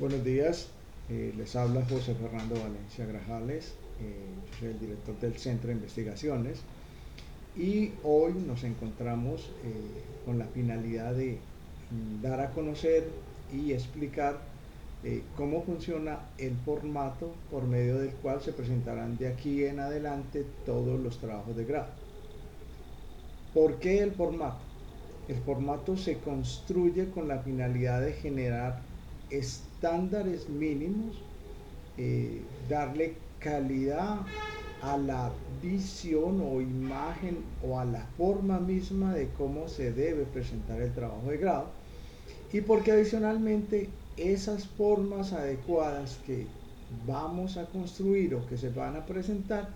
Buenos días, les habla José Fernando Valencia Grajales, yo soy el director del Centro de Investigaciones y hoy nos encontramos con la finalidad de dar a conocer y explicar cómo funciona el formato por medio del cual se presentarán de aquí en adelante todos los trabajos de grado. ¿Por qué el formato? El formato se construye con la finalidad de generar estándares mínimos, darle calidad a la visión o imagen o a la forma misma de cómo se debe presentar el trabajo de grado, y porque adicionalmente esas formas adecuadas que vamos a construir o que se van a presentar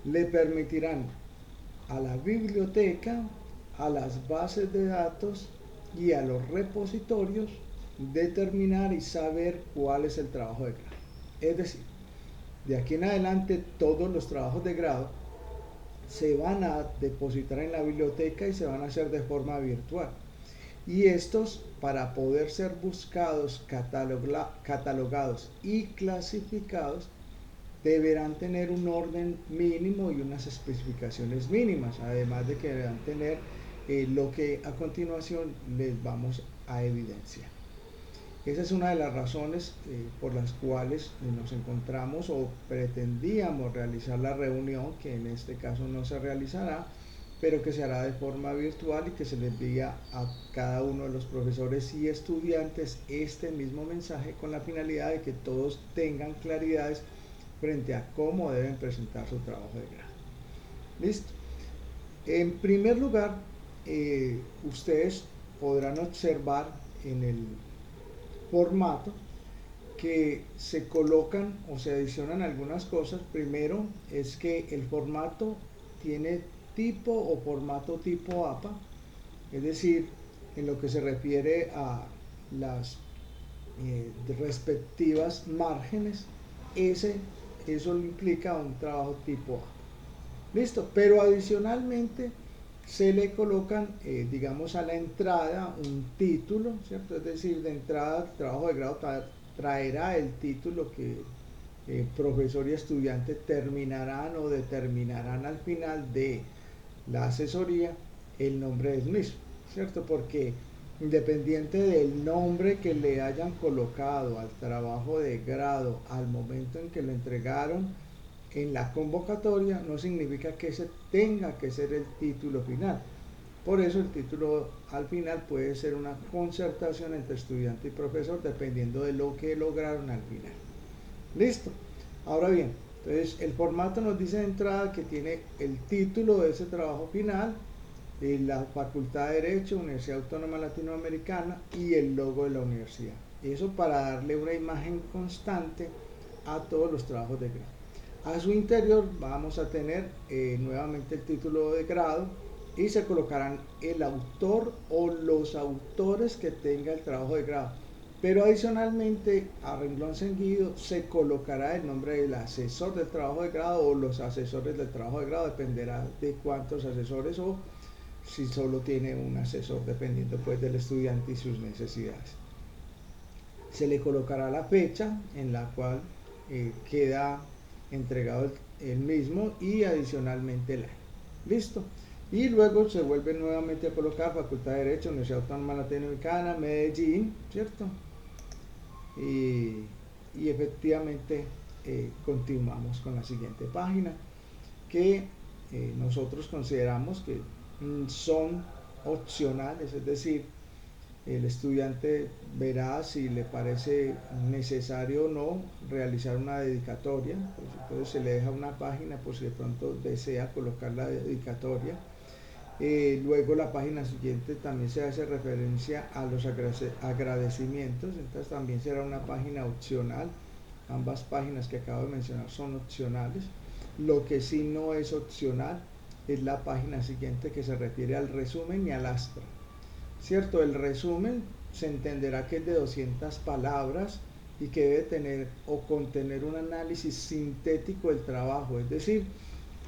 le permitirán a la biblioteca, a las bases de datos y a los repositorios determinar y saber cuál es el trabajo de grado. Es decir, de aquí en adelante todos los trabajos de grado se van a depositar en la biblioteca y se van a hacer de forma virtual. Y estos, para poder ser buscados, catalogados y clasificados, deberán tener un orden mínimo y unas especificaciones mínimas, además de que deberán tener lo que a continuación les vamos a evidenciar. Esa es una de las razones por las cuales nos encontramos o pretendíamos realizar la reunión, que en este caso no se realizará, pero que se hará de forma virtual y que se le envía a cada uno de los profesores y estudiantes este mismo mensaje con la finalidad de que todos tengan claridades frente a cómo deben presentar su trabajo de grado. ¿Listo? En primer lugar, ustedes podrán observar en el formato que se colocan o se adicionan algunas cosas. Primero es que el formato tiene tipo o formato tipo APA, es decir, en lo que se refiere a las respectivas márgenes, eso implica un trabajo tipo A. Listo, pero adicionalmente se le colocan, digamos, a la entrada un título, ¿cierto? Es decir, de entrada el trabajo de grado traerá el título que profesor y estudiante terminarán o determinarán al final de la asesoría el nombre del mismo, ¿cierto? Porque independiente del nombre que le hayan colocado al trabajo de grado al momento en que lo entregaron en la convocatoria, no significa que ese tenga que ser el título final. Por eso el título al final puede ser una concertación entre estudiante y profesor dependiendo de lo que lograron al final. Listo. Ahora bien, entonces el formato nos dice de entrada que tiene el título de ese trabajo final, la Facultad de Derecho, Universidad Autónoma Latinoamericana y el logo de la universidad. Eso para darle una imagen constante a todos los trabajos de grado. A su interior vamos a tener nuevamente el título de grado y se colocarán el autor o los autores que tenga el trabajo de grado. Pero adicionalmente, a renglón seguido, se colocará el nombre del asesor del trabajo de grado o los asesores del trabajo de grado, dependerá de cuántos asesores o si solo tiene un asesor, dependiendo pues del estudiante y sus necesidades. Se le colocará la fecha en la cual queda entregado el mismo y adicionalmente el año. Listo. Y luego se vuelve nuevamente a colocar Facultad de Derecho, Universidad Autónoma Latinoamericana, Medellín, ¿cierto? Y efectivamente continuamos con la siguiente página que nosotros consideramos que son opcionales, es decir, el estudiante verá si le parece necesario o no realizar una dedicatoria, pues entonces se le deja una página por si de pronto desea colocar la dedicatoria. Luego la página siguiente también se hace referencia a los agradecimientos, entonces también será una página opcional. Ambas páginas que acabo de mencionar son opcionales. Lo que sí no es opcional es la página siguiente que se refiere al resumen y al astra. ¿Cierto? El resumen se entenderá que es de 200 palabras y que debe tener o contener un análisis sintético del trabajo, es decir,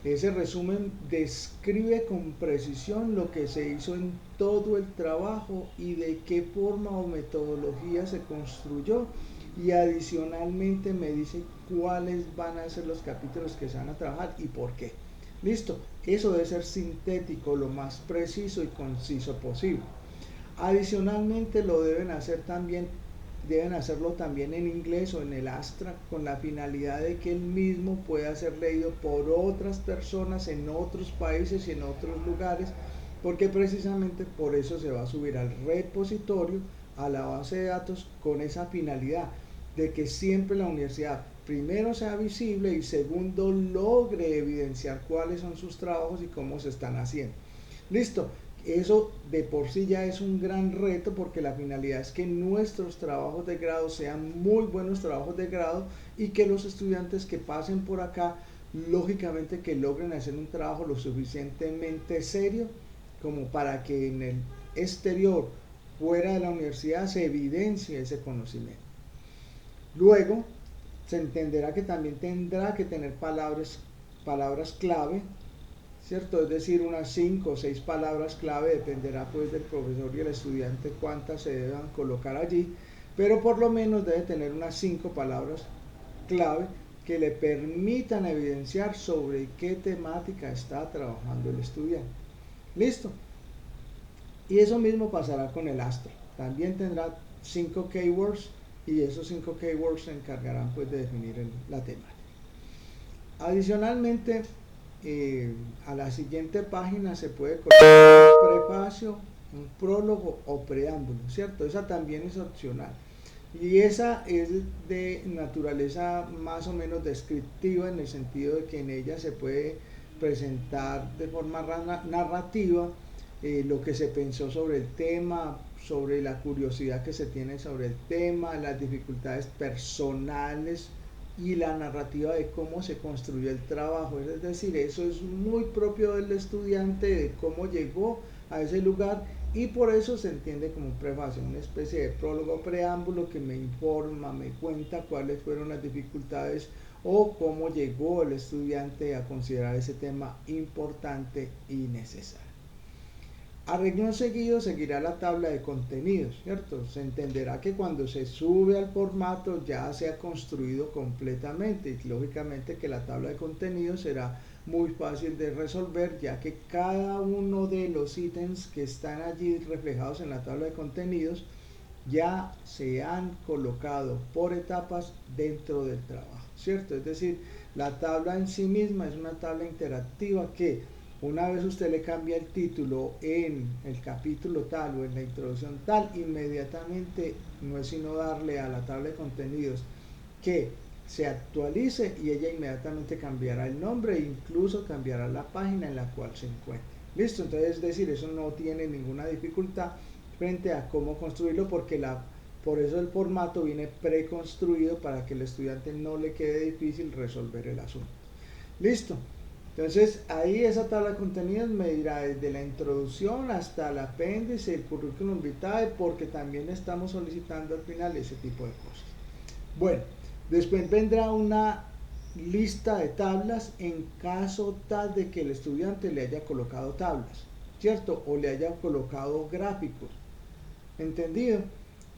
ese resumen describe con precisión lo que se hizo en todo el trabajo y de qué forma o metodología se construyó y adicionalmente me dice cuáles van a ser los capítulos que se van a trabajar y por qué. Listo, eso debe ser sintético, lo más preciso y conciso posible. Adicionalmente lo deben hacer también, deben hacerlo también en inglés o en el Astra, con la finalidad de que el mismo pueda ser leído por otras personas en otros países y en otros lugares, porque precisamente por eso se va a subir al repositorio, a la base de datos, con esa finalidad de que siempre la universidad primero sea visible y segundo logre evidenciar cuáles son sus trabajos y cómo se están haciendo. Listo, eso de por sí ya es un gran reto porque la finalidad es que nuestros trabajos de grado sean muy buenos trabajos de grado y que los estudiantes que pasen por acá, lógicamente que logren hacer un trabajo lo suficientemente serio como para que en el exterior, fuera de la universidad, se evidencie ese conocimiento. Luego, se entenderá que también tendrá que tener palabras clave, ¿cierto? Es decir, unas 5 o 6 palabras clave, dependerá pues del profesor y el estudiante cuántas se deban colocar allí, pero por lo menos debe tener unas 5 palabras clave que le permitan evidenciar sobre qué temática está trabajando el estudiante. ¿Listo? Y eso mismo pasará con el Astra. También tendrá 5 keywords y esos 5 keywords se encargarán pues de definir la temática. Adicionalmente, a la siguiente página se puede colocar un prefacio, un prólogo o preámbulo, ¿cierto? Esa también es opcional. Y esa es de naturaleza más o menos descriptiva, en el sentido de que en ella se puede presentar de forma narrativa lo que se pensó sobre el tema, sobre la curiosidad que se tiene sobre el tema, las dificultades personales y la narrativa de cómo se construyó el trabajo. Es decir, eso es muy propio del estudiante, de cómo llegó a ese lugar, y por eso se entiende como un prefacio, una especie de prólogo o preámbulo que me informa, me cuenta cuáles fueron las dificultades o cómo llegó el estudiante a considerar ese tema importante y necesario. A renglón seguido seguirá la tabla de contenidos, ¿cierto? Se entenderá que cuando se sube al formato ya se ha construido completamente y lógicamente que la tabla de contenidos será muy fácil de resolver, ya que cada uno de los ítems que están allí reflejados en la tabla de contenidos ya se han colocado por etapas dentro del trabajo, ¿cierto? Es decir, la tabla en sí misma es una tabla interactiva que una vez usted le cambia el título en el capítulo tal o en la introducción tal, inmediatamente no es sino darle a la tabla de contenidos que se actualice y ella inmediatamente cambiará el nombre e incluso cambiará la página en la cual se encuentra. Listo, entonces es decir, eso no tiene ninguna dificultad frente a cómo construirlo porque por eso el formato viene preconstruido para que el estudiante no le quede difícil resolver el asunto. Listo. Entonces ahí esa tabla de contenidos me dirá desde la introducción hasta el apéndice, el currículum vitae, porque también estamos solicitando al final ese tipo de cosas. Bueno, después vendrá una lista de tablas en caso tal de que el estudiante le haya colocado tablas, ¿cierto? O le haya colocado gráficos, ¿entendido?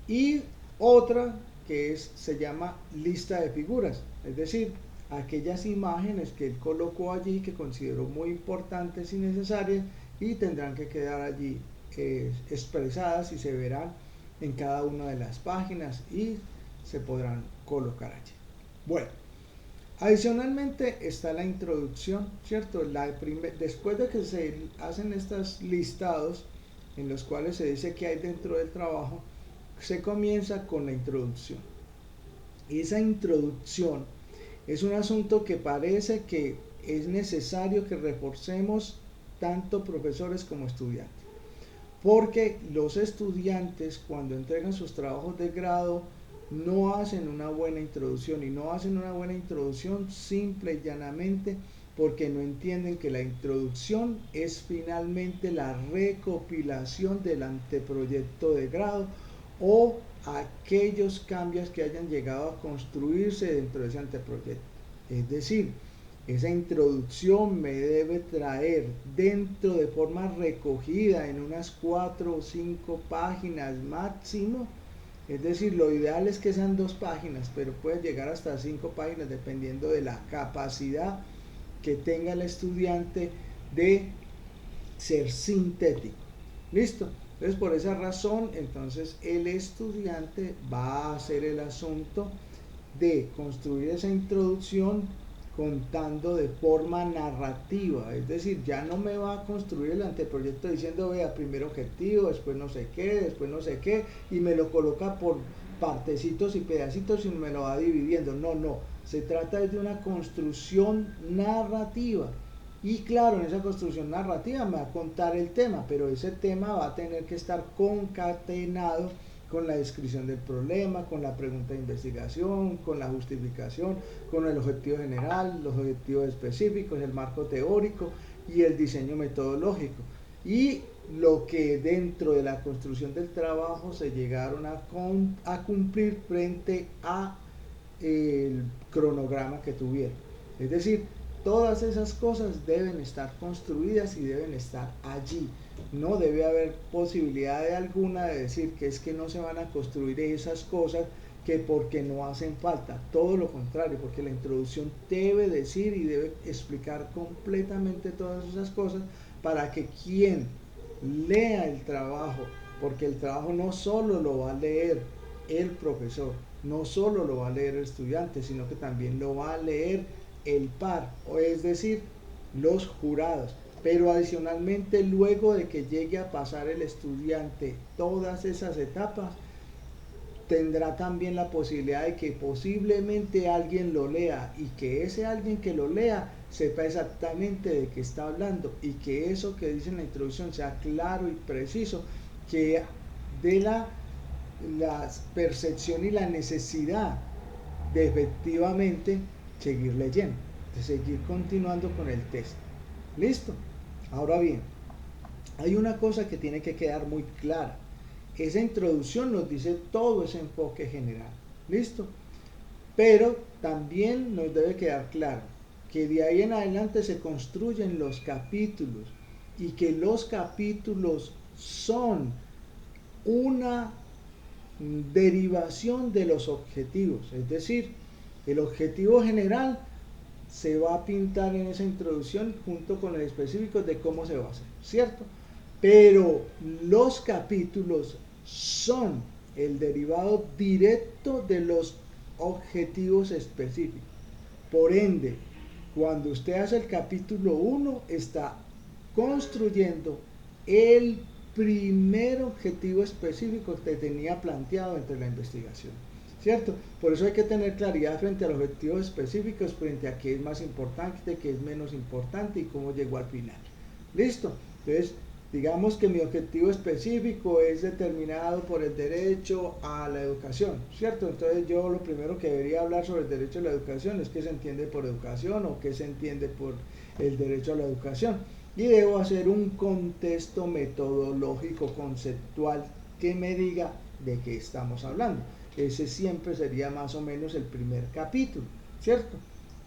Y otra que se llama lista de figuras, es decir, aquellas imágenes que él colocó allí que consideró muy importantes y necesarias y tendrán que quedar allí expresadas y se verán en cada una de las páginas y se podrán colocar allí. Bueno, adicionalmente está la introducción, ¿cierto? Después de que se hacen estos listados en los cuales se dice qué hay dentro del trabajo, se comienza con la introducción. Y esa introducción es un asunto que parece que es necesario que reforcemos tanto profesores como estudiantes, porque los estudiantes cuando entregan sus trabajos de grado no hacen una buena introducción, y no hacen una buena introducción simple y llanamente porque no entienden que la introducción es finalmente la recopilación del anteproyecto de grado o aquellos cambios que hayan llegado a construirse dentro de ese anteproyecto. Es decir, esa introducción me debe traer dentro de forma recogida en unas 4 o 5 páginas máximo Es decir, lo ideal es que sean 2 páginas, pero puede llegar hasta 5 páginas dependiendo de la capacidad que tenga el estudiante de ser sintético. ¿Listo? Entonces, por esa razón, entonces el estudiante va a hacer el asunto de construir esa introducción contando de forma narrativa, es decir, ya no me va a construir el anteproyecto diciendo, vea, primer objetivo, después no sé qué, después no sé qué, y me lo coloca por partecitos y pedacitos y me lo va dividiendo. No, no, se trata de una construcción narrativa. Y claro, en esa construcción narrativa me va a contar el tema, pero ese tema va a tener que estar concatenado con la descripción del problema, con la pregunta de investigación, con la justificación, con el objetivo general, los objetivos específicos, el marco teórico y el diseño metodológico. Y lo que dentro de la construcción del trabajo se llegaron a cumplir frente a el cronograma que tuvieron. Es decir, todas esas cosas deben estar construidas y deben estar allí. No debe haber posibilidad de alguna de decir que es que no se van a construir esas cosas que porque no hacen falta. Todo lo contrario, porque la introducción debe decir y debe explicar completamente todas esas cosas para que quien lea el trabajo, porque el trabajo no solo lo va a leer el profesor, no solo lo va a leer el estudiante, sino que también lo va a leer el par, o es decir, los jurados. Pero adicionalmente, luego de que llegue a pasar el estudiante todas esas etapas, tendrá también la posibilidad de que posiblemente alguien lo lea y que ese alguien que lo lea sepa exactamente de qué está hablando y que eso que dice en la introducción sea claro y preciso, que de la percepción y la necesidad de efectivamente seguir leyendo, de seguir continuando con el texto. ¿Listo? Ahora bien, hay una cosa que tiene que quedar muy clara. Esa introducción nos dice todo ese enfoque general. ¿Listo? Pero también nos debe quedar claro que de ahí en adelante se construyen los capítulos y que los capítulos son una derivación de los objetivos. Es decir, el objetivo general se va a pintar en esa introducción junto con los específicos de cómo se va a hacer, ¿cierto? Pero los capítulos son el derivado directo de los objetivos específicos. Por ende, cuando usted hace el capítulo 1, está construyendo el primer objetivo específico que tenía planteado entre la investigación, ¿cierto? Por eso hay que tener claridad frente a los objetivos específicos, frente a qué es más importante, qué es menos importante y cómo llegó al final. ¿Listo? Entonces, digamos que mi objetivo específico es determinado por el derecho a la educación, ¿cierto? Entonces yo lo primero que debería hablar sobre el derecho a la educación es qué se entiende por educación o qué se entiende por el derecho a la educación. Y debo hacer un contexto metodológico conceptual que me diga de qué estamos hablando. Ese siempre sería más o menos el primer capítulo, ¿cierto?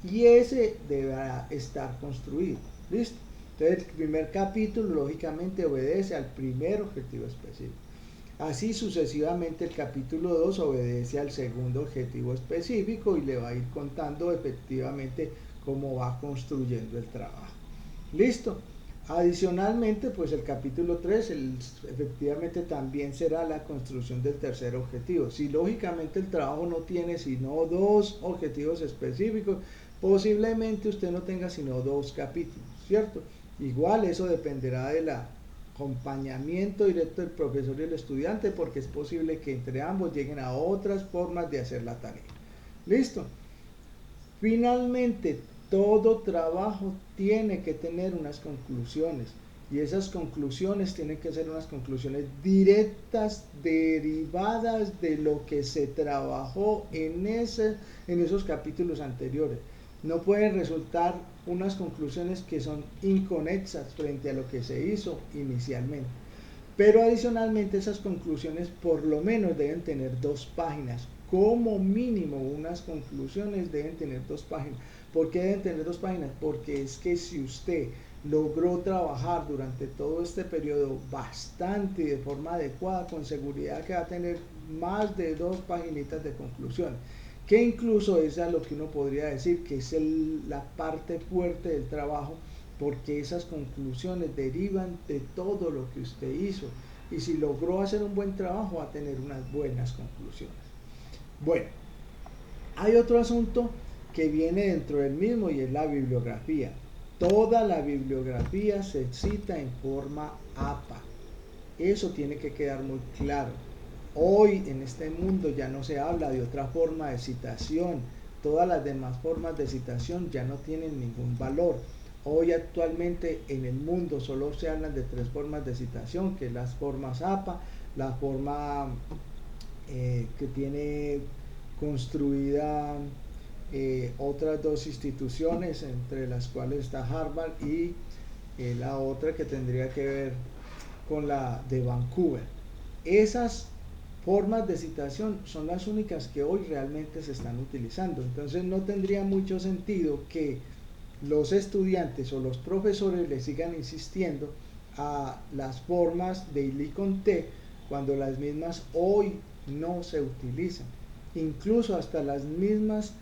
Y ese deberá estar construido, ¿listo? Entonces el primer capítulo lógicamente obedece al primer objetivo específico. Así sucesivamente el capítulo 2 obedece al segundo objetivo específico y le va a ir contando efectivamente cómo va construyendo el trabajo. ¿Listo? Adicionalmente, pues el capítulo 3 efectivamente también será la construcción del tercer objetivo. Si lógicamente el trabajo no tiene sino 2 objetivos específicos, posiblemente usted no tenga sino 2 capítulos, ¿cierto? Igual eso dependerá del acompañamiento directo del profesor y el estudiante, porque es posible que entre ambos lleguen a otras formas de hacer la tarea. ¿Listo? Finalmente, todo trabajo tiene que tener unas conclusiones y esas conclusiones tienen que ser unas conclusiones directas, derivadas de lo que se trabajó en esos capítulos anteriores. No pueden resultar unas conclusiones que son inconexas frente a lo que se hizo inicialmente. Pero adicionalmente esas conclusiones por lo menos deben tener 2 páginas. Como mínimo unas conclusiones deben tener 2 páginas. ¿Por qué deben tener 2 páginas? Porque es que si usted logró trabajar durante todo este periodo bastante y de forma adecuada, con seguridad que va a tener más de 2 paginitas de conclusiones, que incluso esa es lo que uno podría decir que es la parte fuerte del trabajo, porque esas conclusiones derivan de todo lo que usted hizo, y si logró hacer un buen trabajo va a tener unas buenas conclusiones. Bueno, hay otro asunto que viene dentro del mismo y es la bibliografía. Toda la bibliografía se cita en forma APA. Eso tiene que quedar muy claro. Hoy en este mundo ya no se habla de otra forma de citación. Todas las demás formas de citación ya no tienen ningún valor. Hoy actualmente en el mundo solo se hablan de 3 formas de citación, que es las formas APA, la forma que tiene construida otras 2 instituciones, entre las cuales está Harvard, y la otra que tendría que ver con la de Vancouver. Esas formas de citación son las únicas que hoy realmente se están utilizando. Entonces no tendría mucho sentido que los estudiantes o los profesores le sigan insistiendo a las formas de ili con T cuando las mismas hoy no se utilizan. Incluso hasta las mismas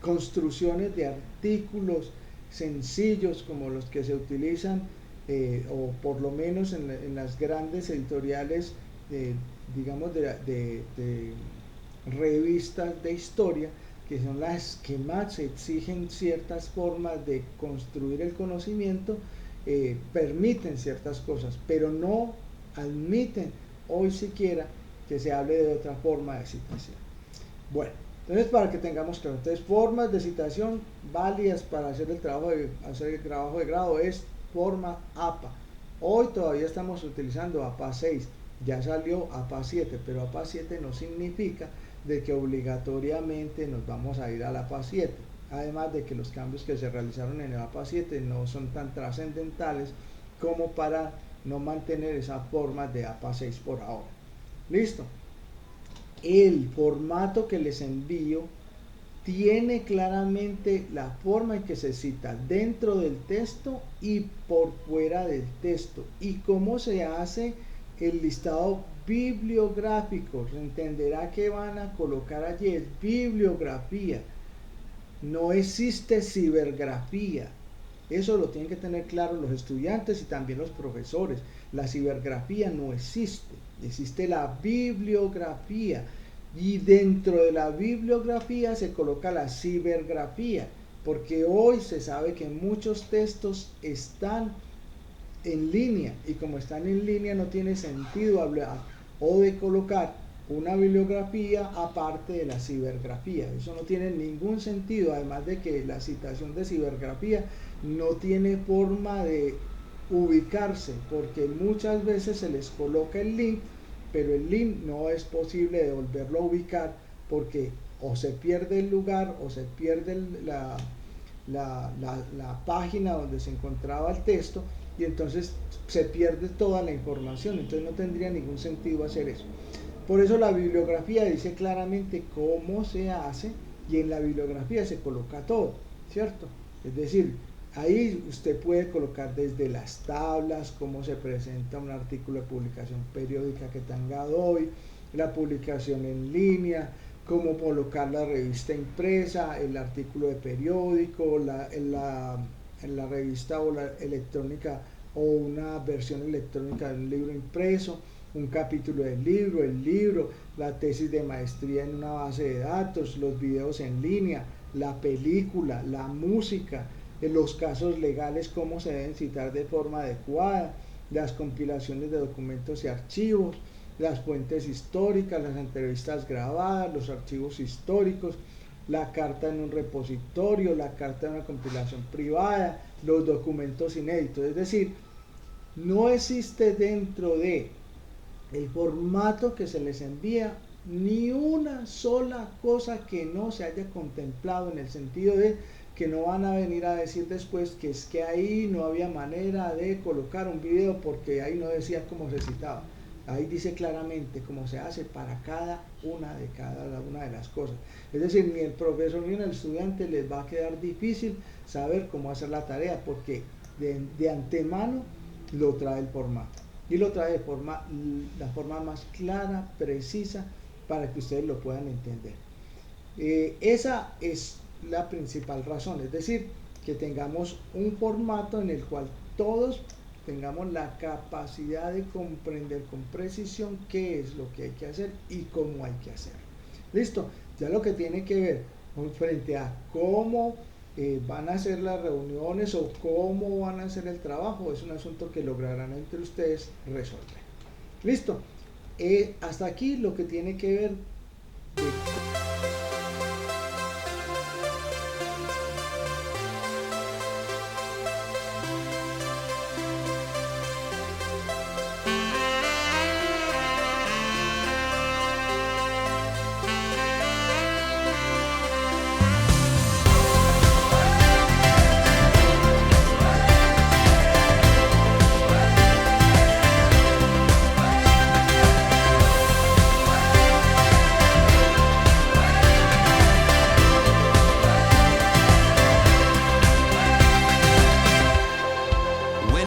construcciones de artículos sencillos como los que se utilizan, o por lo menos en las grandes editoriales, digamos, de revistas de historia, que son las que más exigen ciertas formas de construir el conocimiento, permiten ciertas cosas, pero no admiten hoy siquiera que se hable de otra forma de citación. Bueno, entonces para que tengamos claro, entonces formas de citación válidas para hacer el trabajo de grado es forma APA. Hoy todavía estamos utilizando APA 6, ya salió APA 7, pero APA 7 no significa de que obligatoriamente nos vamos a ir a la APA 7. Además de que los cambios que se realizaron en el APA 7 no son tan trascendentales como para no mantener esa forma de APA 6 por ahora. Listo. El formato que les envío tiene claramente la forma en que se cita dentro del texto y por fuera del texto, y cómo se hace el listado bibliográfico. Se entenderá que van a colocar allí es bibliografía, no existe cibergrafía. Eso lo tienen que tener claro los estudiantes y también los profesores. La cibergrafía no existe, existe la bibliografía, y dentro de la bibliografía se coloca la cibergrafía, porque hoy se sabe que muchos textos están en línea, y como están en línea no tiene sentido hablar o de colocar una bibliografía aparte de la cibergrafía. Eso no tiene ningún sentido, además de que la citación de cibergrafía no tiene forma de ubicarse, porque muchas veces se les coloca el link, pero el link no es posible de volverlo a ubicar, porque o se pierde el lugar o se pierde la página donde se encontraba el texto, y entonces se pierde toda la información. Entonces no tendría ningún sentido hacer eso. Por eso la bibliografía dice claramente cómo se hace, y en la bibliografía se coloca todo, ¿cierto? Es decir, ahí usted puede colocar desde las tablas, cómo se presenta un artículo de publicación periódica que tenga hoy, la publicación en línea, cómo colocar la revista impresa, el artículo de periódico, en la revista o la electrónica, o una versión electrónica de un libro impreso, un capítulo del libro, el libro, la tesis de maestría en una base de datos, los videos en línea, la película, la música, los casos legales, cómo se deben citar de forma adecuada, las compilaciones de documentos y archivos, las fuentes históricas, las entrevistas grabadas, los archivos históricos, la carta en un repositorio, la carta en una compilación privada, los documentos inéditos. Es decir, no existe dentro de el formato que se les envía ni una sola cosa que no se haya contemplado, en el sentido de que no van a venir a decir después que es que ahí no había manera de colocar un video porque ahí no decía cómo se citaba. Ahí dice claramente cómo se hace para cada una de las cosas. Es decir, ni el profesor ni el estudiante les va a quedar difícil saber cómo hacer la tarea, porque de antemano lo trae el formato. y lo trae de la forma más clara, precisa, para que ustedes lo puedan entender. Esa es la principal razón, es decir, que tengamos un formato en el cual todos tengamos la capacidad de comprender con precisión qué es lo que hay que hacer y cómo hay que hacerlo. Listo, ya lo que tiene que ver frente a cómo van a ser las reuniones o cómo van a hacer el trabajo es un asunto que lograrán entre ustedes resolver. Listo, hasta aquí lo que tiene que ver de